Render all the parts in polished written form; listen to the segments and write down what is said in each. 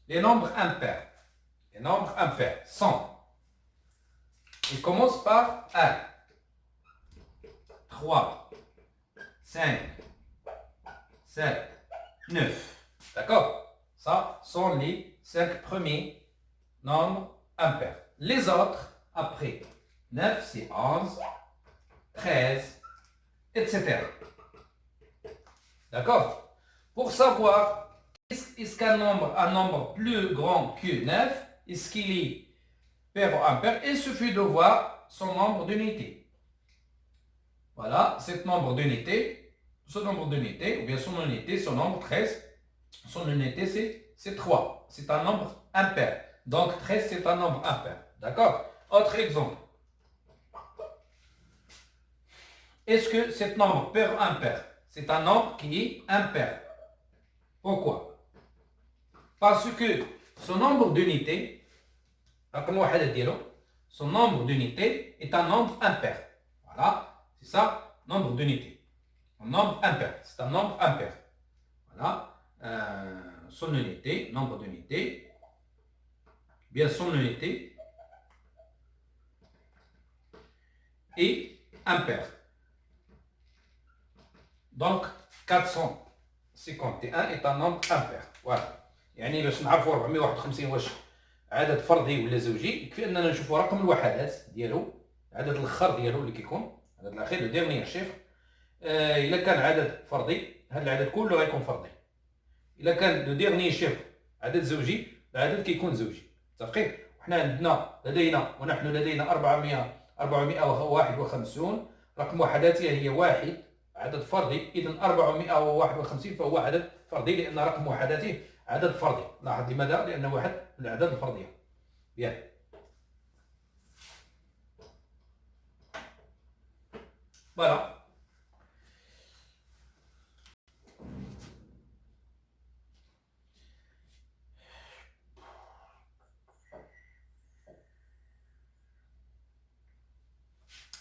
Les nombres impairs. Les nombres impairs sont. Ils commencent par 1, 3, 5, 7, 9. D'accord? Ça sont les 5 premiers nombres impairs. Les autres, après 9, c'est 11, 13, etc. D'accord? Pour savoir est-ce qu'un nombre plus grand que 9, est-ce qu'il est pair ou impair, il suffit de voir son nombre d'unités. Voilà, ce nombre d'unités, ou bien son unité, son nombre 13, son unité c'est 3. C'est un nombre impair. Donc 13 c'est un nombre impair. D'accord? Autre exemple. Est-ce que ce nombre pair ou impair? C'est un nombre qui est impair. Pourquoi? Parce que son nombre d'unités, son nombre d'unités est un nombre impair. Voilà, c'est ça, nombre d'unités. Un nombre impair, c'est un nombre impair. Voilà, son unité, nombre d'unités, bien son unité est impair. Donc 451 est un nombre impair. Voilà. يعني باش نعرفوا 451 واش عدد فردي ولا زوجي، يكفي اننا نشوفوا رقم الوحدات ديالو، عدد الاخر ديالو اللي كيكون العدد الاخير لو ديرنيير شيفر. الا كان عدد فردي هذا العدد كله غيكون فردي. الا كان لو ديرنيير شيفر عدد زوجي العدد كيكون زوجي. متفقين؟ وحنا ونحن لدينا 451 رقم وحداته هي واحد، عدد فردي. اذا 451 فهو عدد فردي لان رقم وحداته عدد فردي. لاحظ لماذا؟ لأنه واحد من الأعداد الفردية. Bien. Voilà.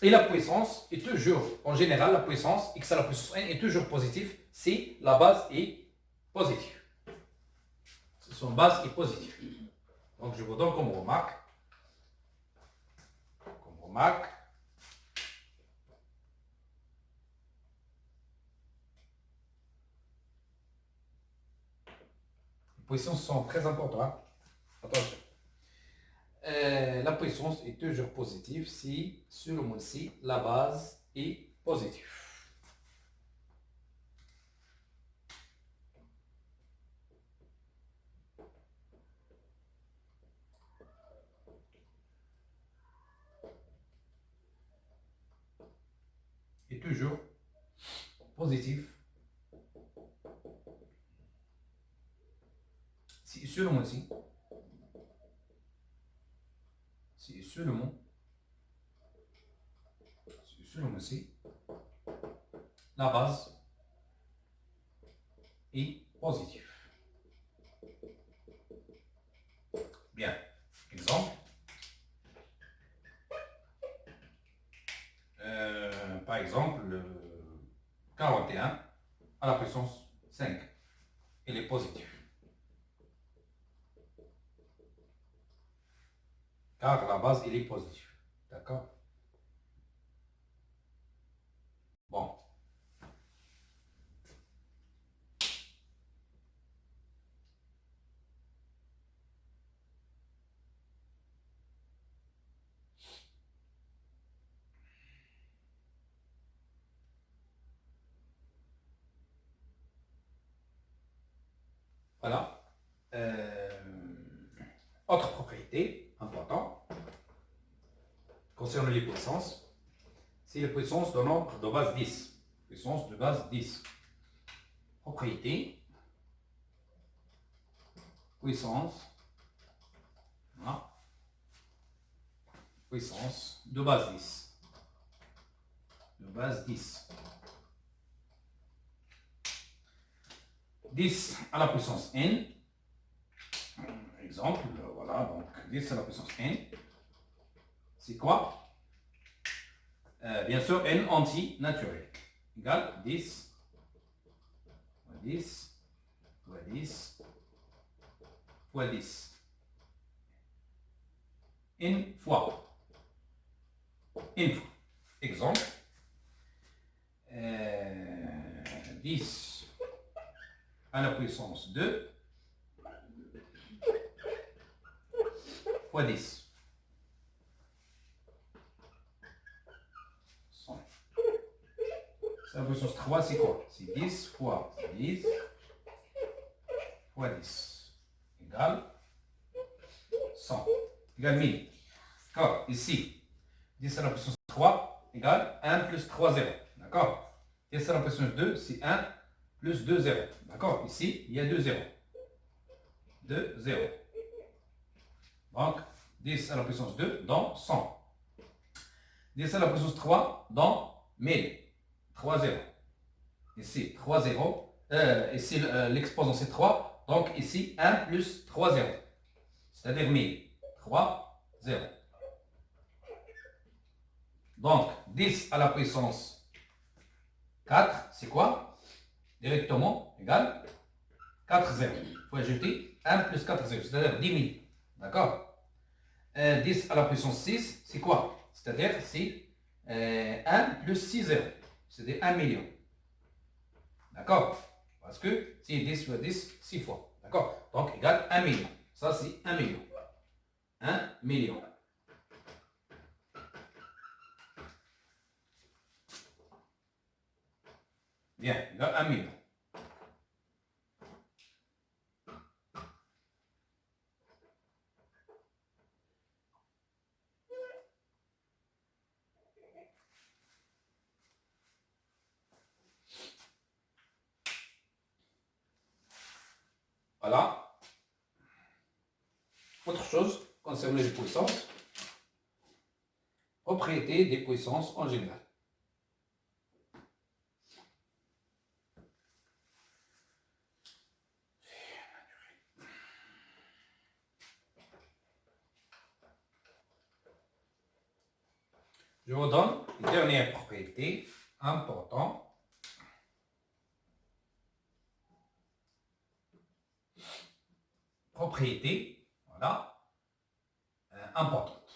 Et la puissance est toujours, en général, la puissance, x à la puissance n est toujours positive si la base est positive. Si son base est positive. Donc je vous donne comme remarque. Les puissances sont très importantes. Attention. La puissance est toujours positive si, seulement si, la base est positive. Est toujours positif si seulement si la base est positive. Bien. Exemple. Par exemple, 41 à la puissance 5. Il est positif. Car la base, il est positive. D'accord? Bon. Voilà. Autre propriété importante concernant les puissances, c'est la puissance d'un nombre de base 10. Puissance de base 10. Propriété. Puissance. Voilà. puissance de base 10. De base 10. 10 à la puissance n. Exemple, voilà, donc 10 à la puissance n. C'est quoi? Bien sûr, n anti-naturel. Égale 10 fois 10 fois 10 fois 10. N fois. N fois. Exemple. 10 à la puissance 2 fois 10. 100. C'est la puissance 3, c'est quoi? C'est 10 fois 10 fois 10 égale 100. Égale 1000. D'accord? Ici, 10 à la puissance 3 égale 1 plus 3 0. D'accord? 10 à la puissance 2, c'est 1 plus 2 0. D'accord? Ici, il y a 2 0. 2 0. Donc, 10 à la puissance 2 dans 100. 10 à la puissance 3 dans 1000. 3 0. Ici, 3 0. Ici, l'exposant c'est 3. Donc, ici, 1 plus 3 0. C'est-à-dire 1000. 3 0. Donc, 10 à la puissance 4, c'est quoi? Directement égal 4 0. Il faut ajouter 1 plus 4 0, c'est-à-dire 10 000. D'accord? 10 à la puissance 6, c'est quoi? C'est-à-dire c'est 1 plus 6 0, c'est-à-dire 1 million. D'accord? Parce que c'est 10 fois 10, 6 fois. D'accord? Donc égal 1 million. Ça c'est 1 million. 1 million. Bien, égal 1 million. Voilà. Autre chose concernant les puissances. Propriété des puissances en général. Je vous donne une dernière propriété importante. Propriété, voilà, importante.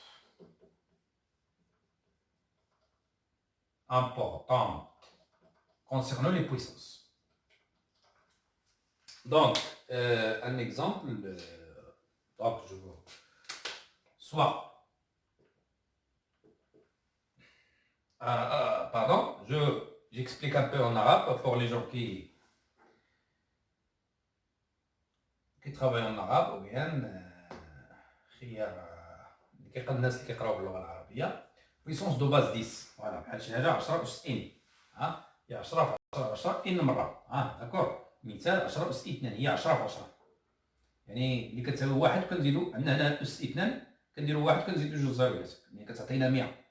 Importante concernant les puissances. Donc, un exemple, donc je veux soit, pardon, j'explique un peu en arabe pour les gens qui travaillent en arabe ou bien الناس اللي كيقراو باللغه العربيه. puissance de base 10 فوالا بحال شي حاجه 10 اس ان ها هي 10 في 10 10 ان مره داكور. مثال 10 اس 2 هي 10 في 10 يعني اللي كتساوي 1 كنزيدو عندنا هنا اس 2 كنديرو 1 كنزيدو جوج زاويات يعني كتعطينا 100.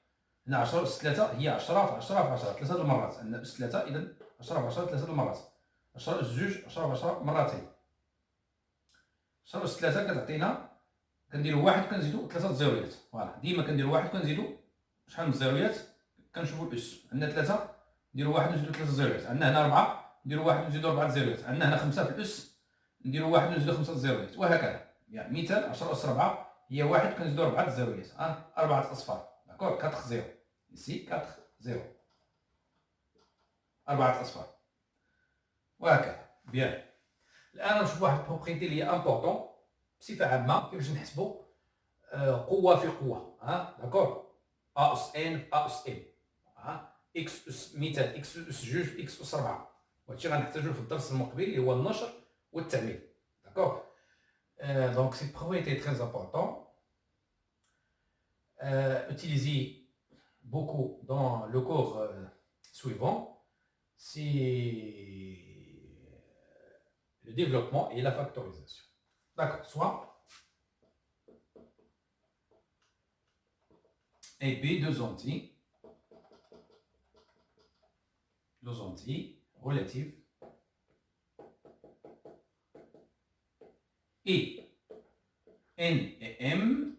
هنا 10 اس 3 هي 10 في 10 في 10 ثلاثه المرات عندنا اس 3 اذا 10 في 10 ثلاثه المرات. 10 اس 2 10 في 10 مرتين. 10 اس 3 كتعطينا كنديرو 1 كنزيدو 3 الزاويات فوالا ديما كنديرو 1 كنزيدو شحال من الزاويات كنشوفو الاس. عندنا 3 نديرو 1 ونزيدو 3 الزاويات. عندنا هنا 4 نديرو 1 ونزيدو 4 الزاويات. عندنا هنا 5 في الاس نديرو 1 ونزيدو 5 الزاويات وهكذا. يعني مثال 10 اس 4 هي 1 كنزيدو 4 الزاويات 4 اصفار داكور 4 0 ici 4 0 4 اصفار وهكذا. بيان الان نشوفوا واحد البروبريتي اللي هي امبورطون بصفه عامه كيفاش نحسبوا قوه في قوه داكور ا اس ان في ا اس ام اكس اس مثال اكس اس 2 في اكس اس 4 وهادشي غنحتاجوه في الدرس المقبل اللي هو النشر والتعميل داكور. دونك سي بروبريتي تري امبورطون utilisé beaucoup dans le cours suivant, c'est le développement et la factorisation. D'accord, soit et B, deux entiers relatives. Et N et M,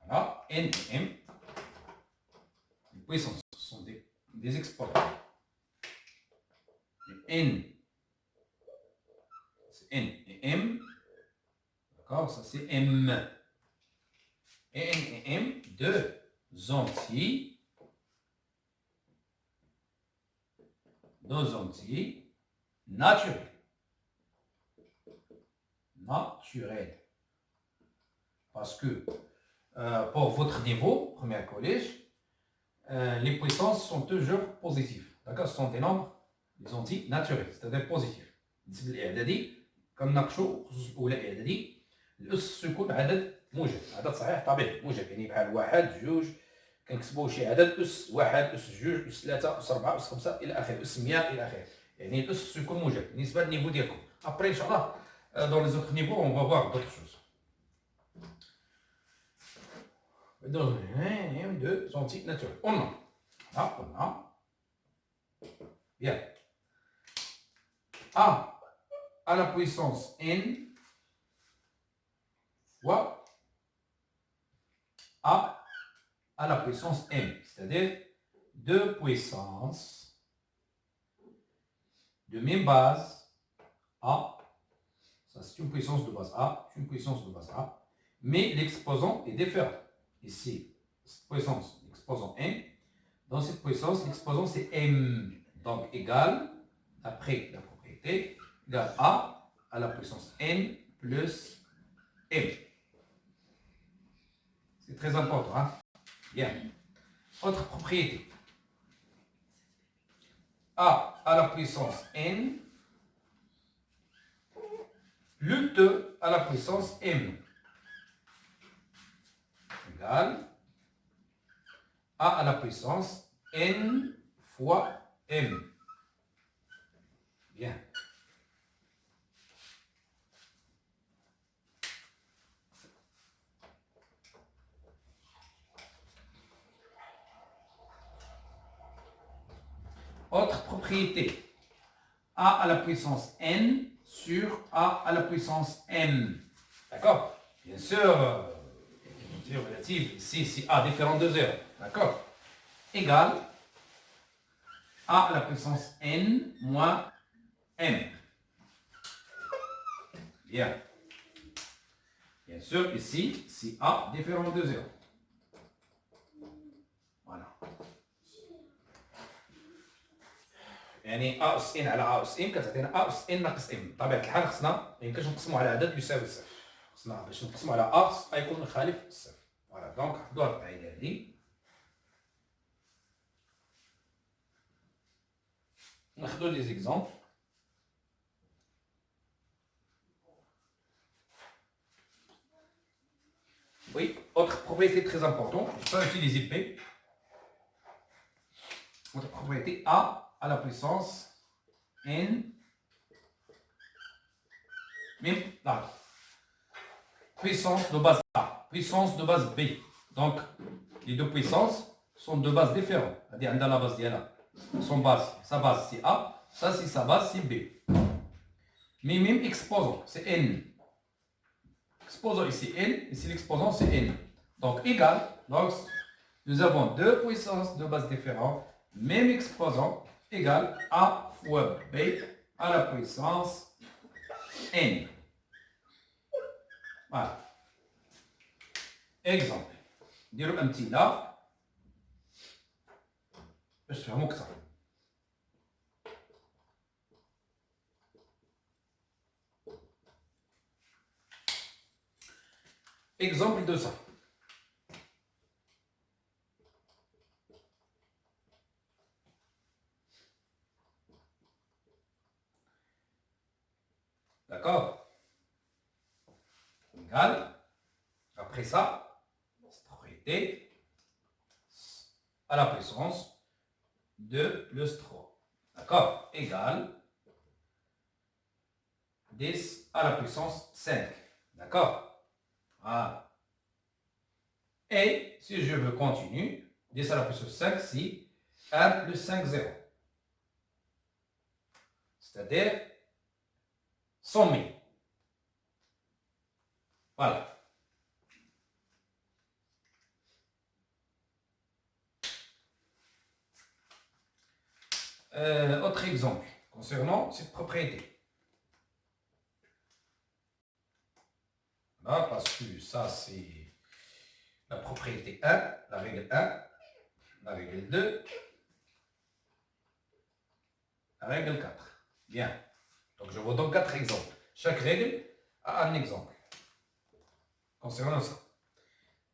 voilà, N et M, les puissances sont des exponents. Et N, c'est N et M, d'accord, ça c'est M. Et N et M, deux entiers naturels. Parce que pour votre niveau, premier collège, les puissances sont toujours positives. D'accord? Ce sont des nombres, des entiers naturels, c'est-à-dire positifs. بالنسبة للإعدادي كنناقشوا خصوص الأولى إعدادي الأس يكون عدد موجب، عدد صحيح طبيعي موجب، يعني بحال واحد جوج كنكتبوا شي عدد أس واحد أس جوج أس ثلاثة أس أربعة أس خمسة إلى آخره، أس 100 إلى آخره، يعني الأس يكون موجب بالنسبة للنيفو ديالكم. Après, Inch'Allah, dans les autres niveaux, on va voir d'autres choses. Donc, deux entiers naturels. On a. Bien. A à la puissance n fois A à la puissance m, c'est-à-dire deux puissances de même base A. Ça, c'est une puissance de base A, une puissance de base A, mais l'exposant est différent. Ici, cette puissance, l'exposant n. Dans cette puissance, l'exposant c'est m. Donc, égal, après la propriété, égal A à la puissance n plus m. C'est très important. Hein? Bien. Autre propriété. A à la puissance n plus 2 à la puissance m égale A à la puissance n fois m. Bien. Autre propriété. A à la puissance n sur A à la puissance m. D'accord? Bien sûr, relative, ici, si A différent de 0. D'accord? Égale A à la puissance n moins m. Bien. Bien sûr, ici, si A différent de 0. Voilà. يعني A أس N على A أس M كتعطينا A أس N ناقص M. بطبيعة الحال خصنا ما يمكنش نقسمو على عدد يساوي صفر. خصنا باش نقسمو على A خص A يكون مخالف للصفر. فوالا دونك حفظوا هاد القاعدة هادي. ناخدو لي زيكزامبل. Oui, autre propriété très importante, je peux utiliser P. Autre propriété A à la puissance N. Même là. Puissance de base A, puissance de base B. Donc, les deux puissances sont de bases différentes. C'est-à-dire, dans la base d'Yala, son base, sa base c'est A, ça c'est sa base c'est B. Mais même exposant, c'est N. Exposant ici N, ici l'exposant c'est N. Donc, égal. Donc, nous avons deux puissances de base différentes, même exposant, égal A fois B à la puissance N. Voilà. Exemple. نديرو أمثلة باش تفهموا أكثر. Exemple de ça. D'accord? Égal. Après ça, cette propriété à la puissance 2 plus 3. D'accord? Égal 10 à la puissance 5. D'accord? Voilà. Et si je veux continuer, 10 à la puissance 5, c'est 1 plus 5, 0. C'est-à-dire 100 000. Voilà. Autre exemple concernant cette propriété. Là, parce que ça, c'est la propriété 1, la règle 1, la règle 2, la règle 4. Bien. Donc, je vous donne 4 exemples. Chaque règle a un exemple concernant ça.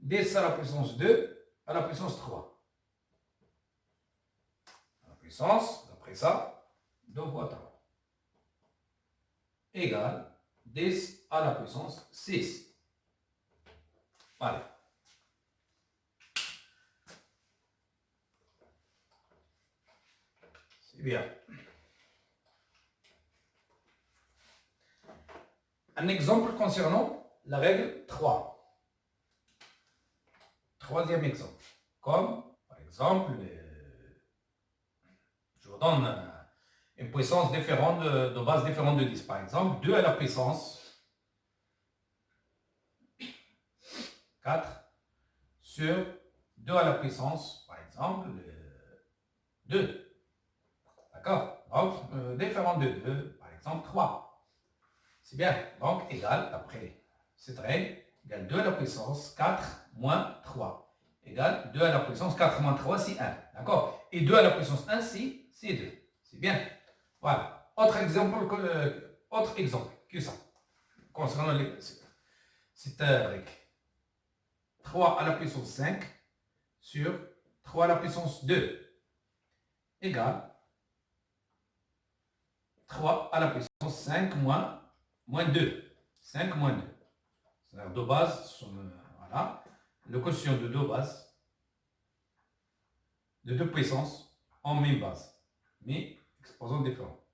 10 à la puissance 2 à la puissance 3. La puissance, d'après ça, 2 fois 3 égale 10 à la puissance 6. Voilà. C'est bien. Un exemple concernant la règle 3. Troisième exemple. Comme, par exemple, je vous donne une puissance différente de base différente de 10. Par exemple, 2 à la puissance 4 sur 2 à la puissance, par exemple, 2. D'accord? Donc, différent de 2, par exemple, 3. C'est bien. Donc, égal, après cette règle, égale 2 à la puissance 4 moins 3. Égale 2 à la puissance 4 moins 3, c'est 1. D'accord? Et 2 à la puissance 1, c'est 2. C'est bien. Voilà. Autre exemple que ça. Concernant cette règle. 3 à la puissance 5 sur 3 à la puissance 2 égale 3 à la puissance 5 moins 2. 5 moins 2. C'est-à-dire deux bases sont, voilà, le quotient de deux bases, de deux puissances en même base, mais exposants différents.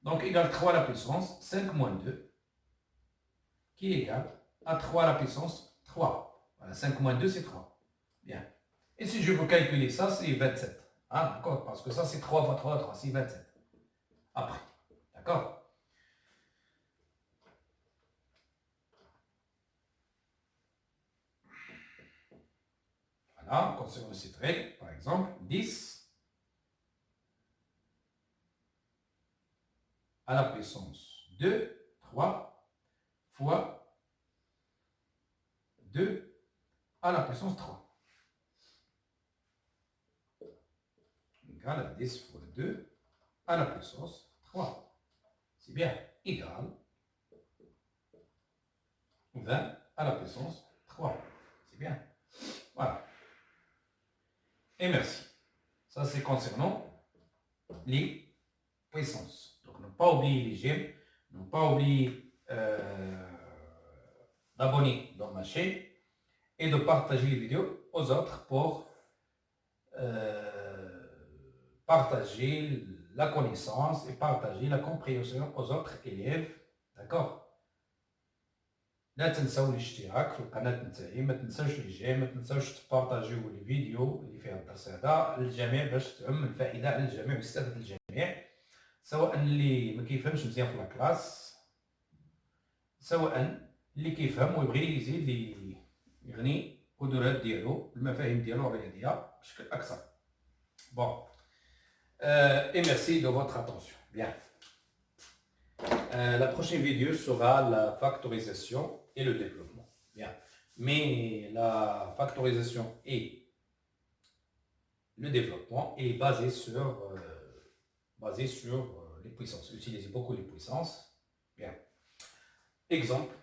Donc, égale 3 à la puissance 5 moins 2, qui est égal à 3 à la puissance 3. Voilà, 5 moins 2, c'est 3. Bien. Et si je veux calculer ça, c'est 27. Ah, d'accord, parce que ça, c'est 3 fois 3, 3, c'est 27. Après. D'accord? Voilà, concernant cette règle, par exemple, 10 à la puissance 2, 3 fois 2 à la puissance 3. Égal à 10 fois 2 à la puissance 3. C'est bien. Égal 20 à la puissance 3. C'est bien. Voilà. Et merci. Ça, c'est concernant les puissances. Donc, ne pas oublier les j'aime, ne pas oublier d'abonner dans ma chaîne et de partager les vidéos aux autres pour partager la connaissance et partager la compréhension aux autres élèves. D'accord? لا تنسوا الاشتراك في القناة نتاعي، ما تنساوش لي جيم، ما تنساوش تبارطاجيو الفيديو اللي فيها الدرس هذا للجميع باش تعم الفائدة على الجميع ويستفاد الجميع، سواء اللي ما كيفهمش مزيان في الكلاس، سواء اللي كيفهم ويبغي يزيد يغني القدرات ديالو، المفاهيم ديالو الرياضية بشكل أكثر. Bon. Et merci de votre attention. Bien. La prochaine vidéo sera la factorisation et le développement. Bien. Mais la factorisation et le développement est basé sur les puissances. Utilisez beaucoup les puissances. Bien. Exemple.